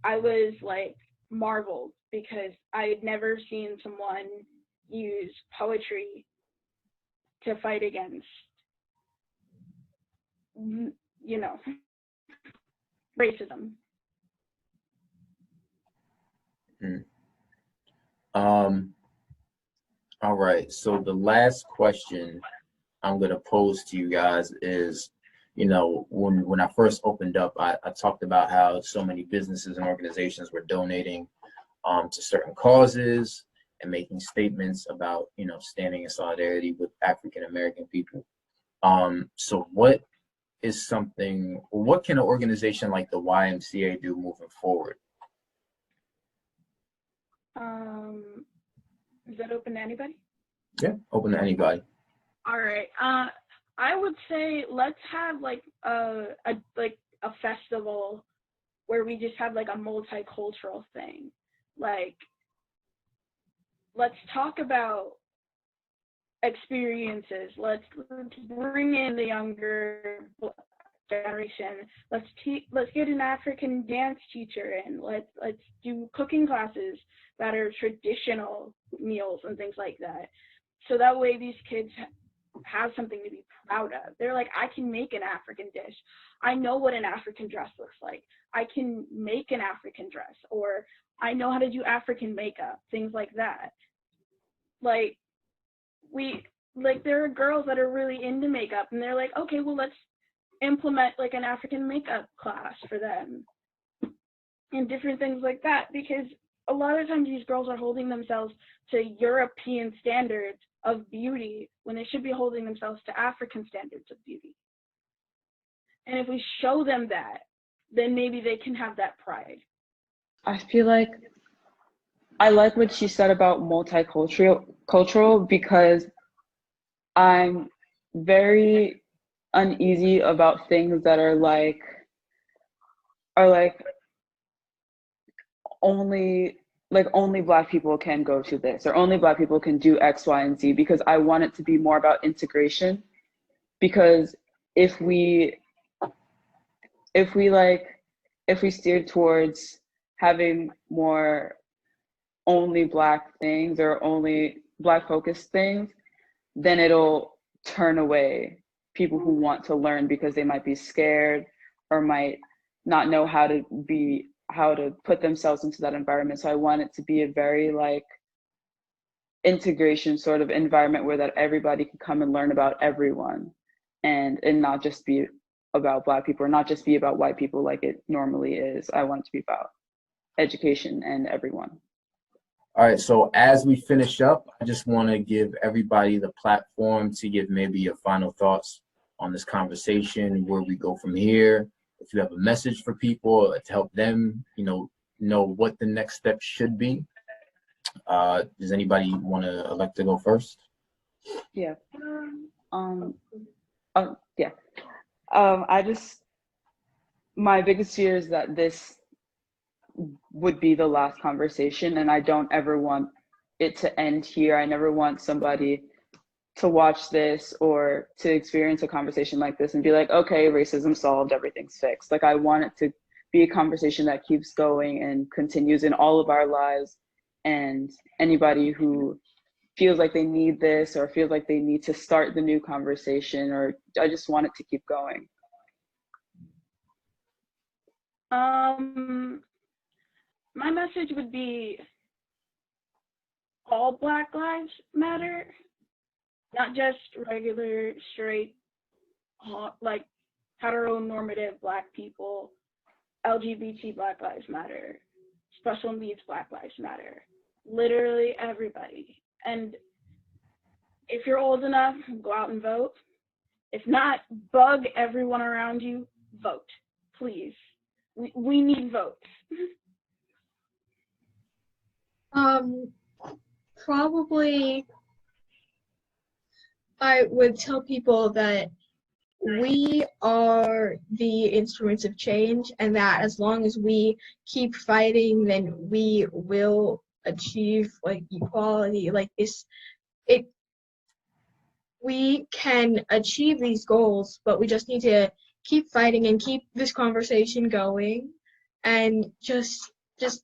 I was like marveled because I had never seen someone use poetry to fight against, you know, racism. All right, so the last question I'm going to pose to you guys is, you know, when I first opened up, I talked about how so many businesses and organizations were donating to certain causes and making statements about, you know, standing in solidarity with African American people. So what can an organization like the YMCA do moving forward? Is that open to anybody? Yeah, open to anybody. All right. I would say let's have like a festival where we just have like a multicultural thing. Like, let's talk about experiences. Let's bring in the younger generation. Let's get an African dance teacher in. Let's do cooking classes that are traditional meals and things like that. So that way these kids have something to be proud of. They're like, I can make an African dish. I know what an African dress looks like. I can make an African dress, or I know how to do African makeup, things like that. Like, there are girls that are really into makeup, and they're like, okay, well, let's implement like an African makeup class for them and different things like that, because a lot of times these girls are holding themselves to European standards of beauty when they should be holding themselves to African standards of beauty. And if we show them that, then maybe they can have that pride. I feel like I like what she said about multicultural because I'm very uneasy about things that are like only Black people can go to this, or only Black people can do X, Y, and Z, because I want it to be more about integration. Because if we steer towards having more only Black things or only Black focused things, then it'll turn away people who want to learn because they might be scared or might not know how to be how to put themselves into that environment. So I want it to be a very like integration sort of environment where that everybody can come and learn about everyone, and not just be about Black people, or not just be about white people like it normally is. I want it to be about education and everyone. All right, so as we finish up, I just want to give everybody the platform to give maybe your final thoughts on this conversation, where we go from here. If you have a message for people to help them, know what the next step should be. Does anybody want to elect to go first? Yeah. Yeah. My biggest fear is that this would be the last conversation, and I don't ever want it to end here. I never want somebody to watch this or to experience a conversation like this and be like, okay, racism solved, everything's fixed. Like, I want it to be a conversation that keeps going and continues in all of our lives. And anybody who feels like they need this or feels like they need to start the new conversation, or I just want it to keep going. My message would be all Black lives matter, not just regular, straight, like heteronormative Black people. LGBT Black lives matter. Special needs Black lives matter. Literally everybody. And if you're old enough, go out and vote. If not, bug everyone around you, vote, please. We need votes. Probably I would tell people that we are the instruments of change, and that as long as we keep fighting, then we will achieve like equality. Like we can achieve these goals, but we just need to keep fighting and keep this conversation going, and just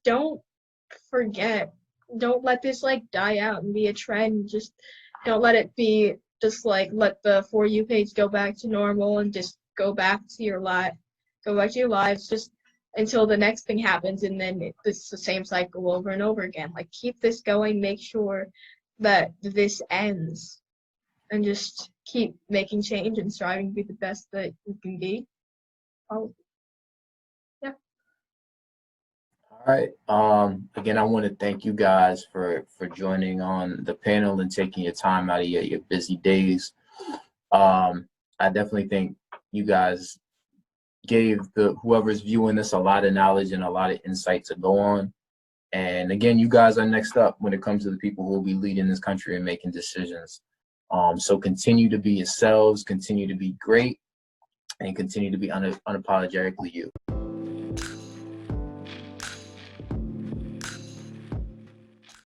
don't forget. Don't let this like die out and be a trend. Just don't let it be just like let the For You page go back to normal and just go back to your lives just until the next thing happens, and then it's the same cycle over and over again. Like, keep this going, make sure that this ends, and just keep making change and striving to be the best that you can be. Yeah. All right. Again, I want to thank you guys for joining on the panel and taking your time out of your busy days. I definitely think you guys gave whoever's viewing this a lot of knowledge and a lot of insight to go on. And again, you guys are next up when it comes to the people who will be leading this country and making decisions. So continue to be yourselves, continue to be great, and continue to be unapologetically you.